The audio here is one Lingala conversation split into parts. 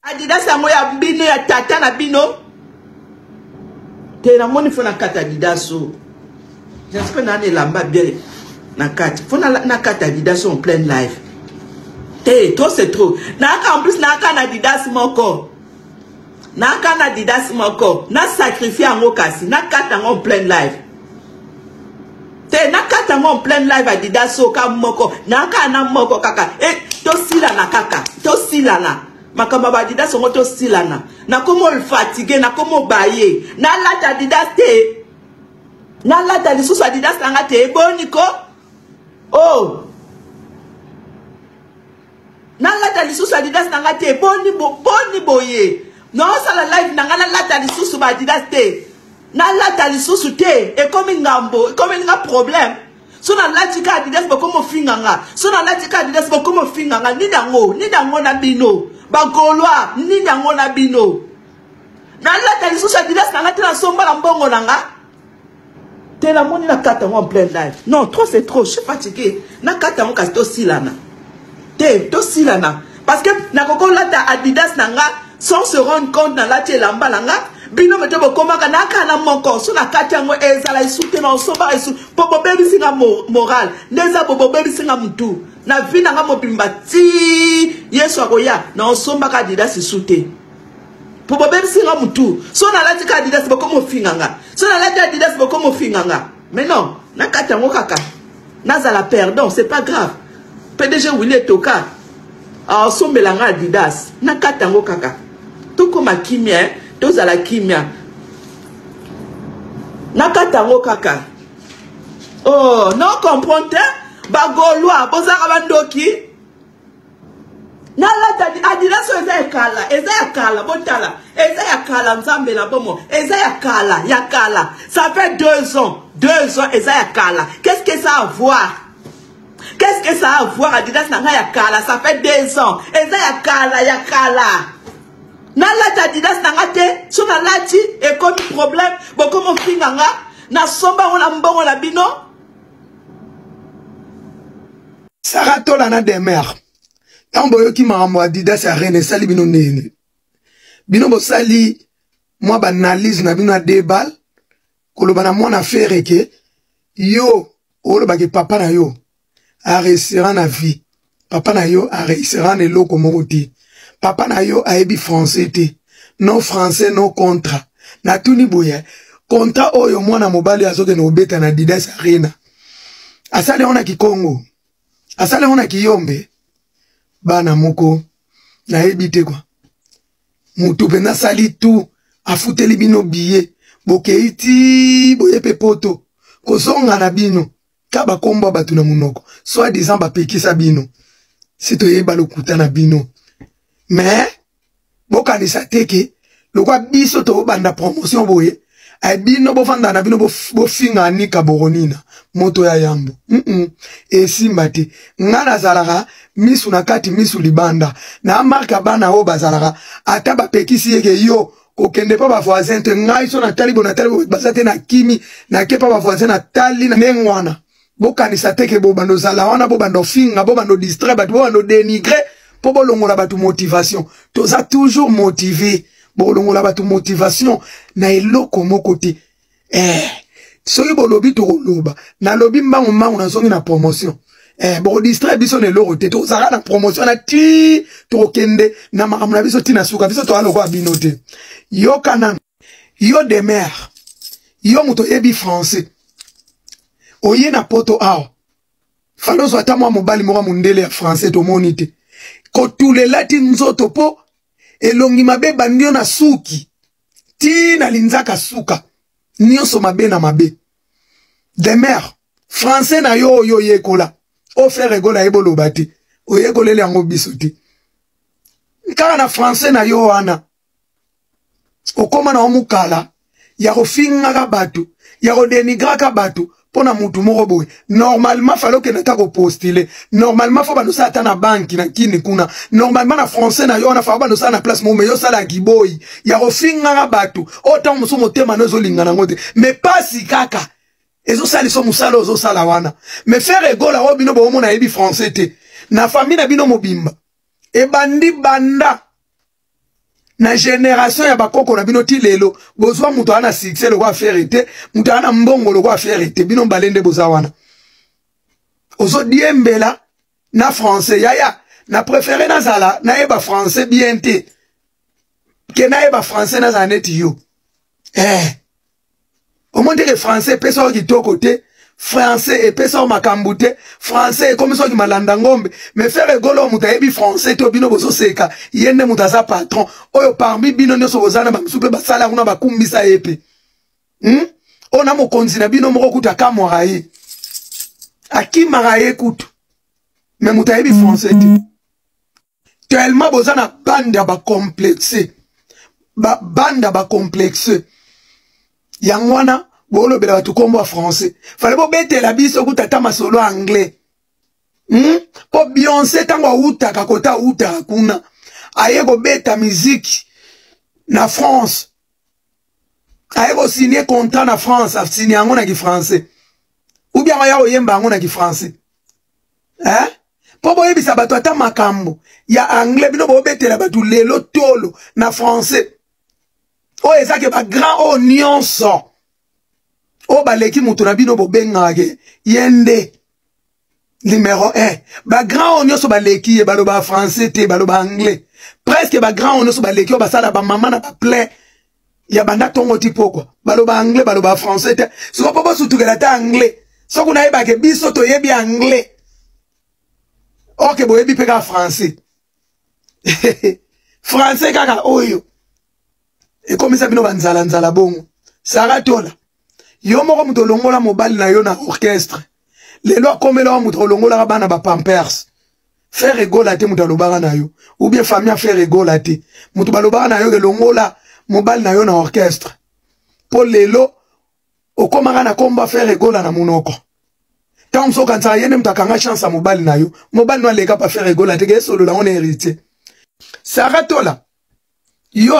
Adidas yango ya bino ya tata na bino. Te na moni fona kata Adidas o. J'espère na lamba bien na kata. Fona na kata Adidas en plein live. Te trop c'est trop. Na en plus na kana Adidas moko. Na kana Adidas moko. Na sacrifier yango kasi na kata en plein live. Te na kata en plein live Adidas o ka moko. Na kana moko kaka. To sila na kaka. To sila na. Makamba Adidas on to silana. Na komo fatigué, na komo baye. Na lata Adidas te. Na lata lisusu Adidas nanga te boniko. Oh. Na lata lisusu Adidas nanga te boni boye. No sala live nanga na lata lisusu Adidas te. Na lata lisusu te e komi ngambo, e komi nga problème. So na lati ka Adidas bokomo finganga. So na lati ka Adidas bokomo finganga ni dango na bino. Bagolwa ni dango na bino. Na lata lisusu Adidas nanga te na somba na mbongo nanga. Te la moni na kata en plein live. Non, trop c'est trop, je suis fatigué. Na kata on kasto silana. Te to silana parce que na koko lata Adidas nanga sans se rendre compte na lati lamba nanga. Bino meto bokoma kana kana moko so na kata ngo ezala isute na somba isu popo bebi singa moral. Neza popo bebi singa mutu. Na vina nga mobimba ti Yesu akoya na osomba ka Adidas isute. Popo bebi singa mutu. So na lati ka Adidas bokomo finganga. So na lati Adidas bokomo finganga. Mais non, na kata ngo kaka. Nazala pardon, c'est pas grave. PDG Willy Toka. A osombela nga Adidas. Na kata ngo kaka. Toko makimia, tozala kimia. Na kata ngo kaka. Oh, non comprendre? Bagolwa, bozaka bandoki. Na lata Adidas eza ya kala, botala. Eza ya kala, nzambe na bomo. Eza ya kala. Ça fait 2 ans. 2 ans, eza ya kala. Qu'est-ce que ça a à voir? Qu'est-ce que ça a à voir Adidas nanga ya kala? Ça fait 2 ans. Eza ya kala. Na lata Adidas nanga te, so na lati, et comme problème, boko mo finganga, na somba ona mbongo la bino. Saratola na demer. Yamboyo ki marambo Adidas ya rene sali bino nene. Bino bo sali moi ba analyse na bino a debal koloba na mwana fere ke yo oloba ke papa na yo a réussira na vie. Papa na yo a réussira na eloko moko te. Papa na yo a ebi français te. Non français non contrat. Na tuni boye contrat oyo mwana mobali azoke na obeta na Adidas arena. Asale ona ki Congo. Asale ona ki Yombe. Bana moko na ebite kwa mutu pena sali tu afuteli bino biye bokeiti boyepe poto kozonga na bino kaba komba batu na munoko soit disant ba pekisa bino sito yeba lokuta na bino mais bokanisa teke lokwa biso to banda promotion boye ay bino bofanda na bino bofinga anika boronina moto ya yambo esimba te ngana zalaka misu na kati misu libanda na marka bana o bazalaka ata ba pekisi yeke yo kokende pa ba voisin te ngai so na tali bazate na kimi na kepa ba voisin na tali na ngwana bokanisa teke bobando zala wana bobando finga bobando distrait batu bobando dénigrer po bolongola batu motivation toza toujours motivé bolongola batu motivation na eloko moko te soki bolobi to loba na lobi mbangu na songi na promotion bo distrait biso ne loro te to zara na promotion na ti to kende na makambo na biso ti na suka biso to aloko abino te yo kana yo de mer yo muto yebi français oye na poto awa falozo ata mwa mobali moko mundele ya français to moni te kotulela ti nzoto po elongi mabe bandio na suki ti na linzaka suka nyonso mabe na mabe de mer français na yo yekola o frère egola ebolo bati o yekolele yango biso te kaka na français na yo wana okoma na omukala ya kofinga ka batu ya kodenigra ka batu pona mutu moko boye normalement falo ke nata ko postuler normalement fo bano sa ata na banki na kini kuna normalement na français na yo na fa bano sa na place mo me yo sala kiboyi ya kofinga ka batu ota muso motema no zolinga na ngote mais pas si kaka ezo sali so musala ozo sala wana mais faire egola o bino bo mo na ebi français te na famille na bino mobimba e bandi banda na génération ya bakoko na bino ti lelo bozwa muto ana succès le kwa faire été muto ana mbongo le kwa faire été bino balende boza wana ozo diembela na français yaya na préféré na zala na eba français bien te ke na eba français na zaneti yo au monde que français pesa ki to côté français et pesa makambu te français comme ça ki malanda ngombe mais faire golo muta ebi français to bino bozo seka yende muta za patron oyo parmi bino nyoso bozana ba msupe basala kuna bakumbisa epe ona mo konzina bino moko kuta kamwa ye akimara ye kutu mais muta ebi français te tellement bozana banda ba complexé banda ba complexé yangwana bolo bela batu kombo français fallait bo bete la biso kutata masolo anglais po Beyoncé tango uta kakota uta kuna aye go beta musique na France aye go signer contrat na France a signer yango na ki français ou bien ya oyemba yango na ki français po bo yebisa batu ata makambo ya anglais bino bo bete la batu lelo tolo na français o ezake ba grand o nyonso o baleki mutu na bino bobengake yende numéro 1 ba grand o nyonso baleki ye baloba français te baloba anglais presque ba grand o nyonso baleki o basala ba mama na ba plein ya banda tongo ti pokwa baloba anglais baloba français te soko popo sutukela ta anglais soko na yeba ke biso to yebi anglais ok bo yebi peka français français kaka oyo et comme ça bino banzala nzala bongo saratola yo moko muto longola mobali na yo na orchestre lelo akomela muto longola bana ba pampers faire rigola te muto lobara na yo ou bien famille faire rigola te muto balobara na yo longola mobali na yo na orchestre pour lelo okomanga na komba faire rigola na munoko tant so kanza yene mutakanga chance mobali na yo mobali no leka pa faire rigola te ke solo la on héritier saratola yo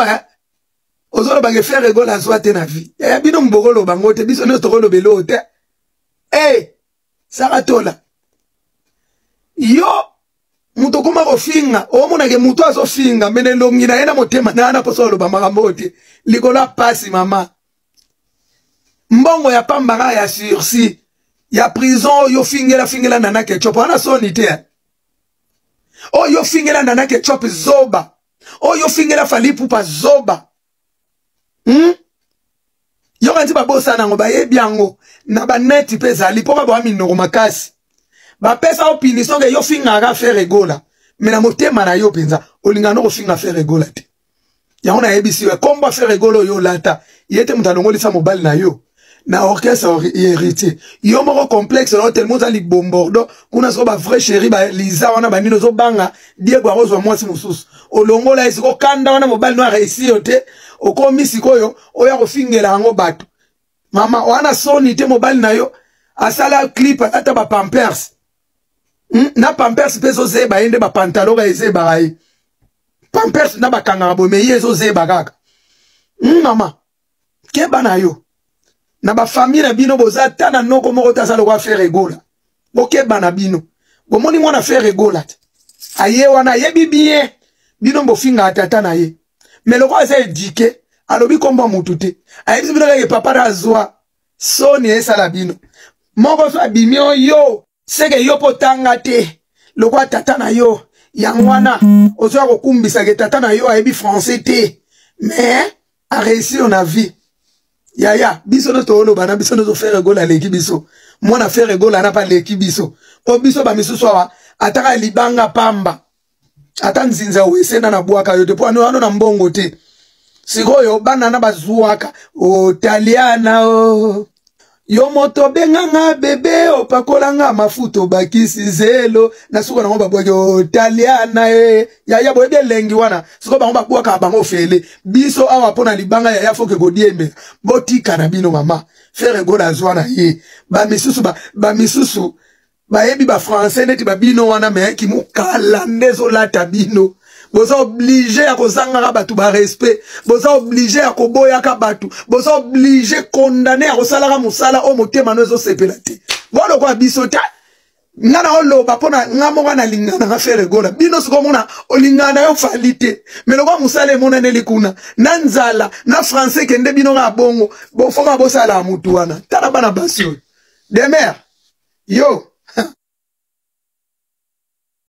ozolo bange faire rigola soit na vie bino mbogolo bangote biso no tokolo belote saratola yo muto kuma kofinga o mona ke muto azo finga mene longi na yena motema na na posolo ba makambote likola pasi mama mbongo ya pambanga ya sursis ya prison yo fingela nana ketchup ana sonite o yo fingela nana ketchup zoba o yo fingela falipu pa zoba yo kanti babosa nango bayebi yango na baneti pesa lipoka ba minoko makasi ba pesa opinion ke yo finga ka faire rigola mais na motema na yo penza olinga no ko finga faire rigola te yango na yebisi we komba faire rigola yo lata yete mutalongoli sa mobile na yo na orchestre héritier yo moko complexe no tellement za li bombordo kuna so ba vrai chéri ba liza wana banino zo banga Diego arozwa mwasi mususu olongola esiko kanda wana mobile no réussir te okomi sikoyo oya kofingela ngo bato mama wana soni te mobile na yo asala clip ata ba pampers na pampers peso zeba ende ba pantalon ga ezeba gai pampers na bakanga bo me yezo zeba kaka mama keba na yo na ba famille na bino boza tana noko moko tasala kwa faire rigola bokeba na bino bomoni mwana faire rigola aye wana yebi bien bino bofinga atata na ye mais le roi est éduqué alobi komba mutu te ayebisi bino ke papa razwa soni esala bino moko so abimio yo seke yo potanga te le roi tata na yo yangwana ozo kokumbisa ke tata na yo ayebi français te mais a réussi on a vie yaya biso no tolo bana biso no faire rigola leki biso mwana faire rigola na pa leki biso o biso ba misusu wa ataka libanga pamba ata nzinza wesena na bwaka yote po ano na mbongo te sikoyo bana na bazuaka o taliana o yo moto benganga bebe opakolanga mafuto bakisi zelo na suko na ngomba bwake o taliana yaya boye lengi wana siko ba ngomba bwaka bango fele biso awa pona libanga yaya foke godiembe botika na bino mama faire rigola zwana ye ba misusu ba yebi ba français neti ba bino wana me ki mukala ndezo lata bino boza obligé à kozanga batu ba respect boza obligé à koboya ka batu boza obligé condamner à kosala musala o motema no zo sepela te bolo kwa biso ta ngana oloba pona ngamonga na lingana nga fere gola bino siko mona olingana yo falite meloko musale mona nelikuna nanzala na français kende bino ga bongo bo foka bosala mutu wana tala bana basio de mer yo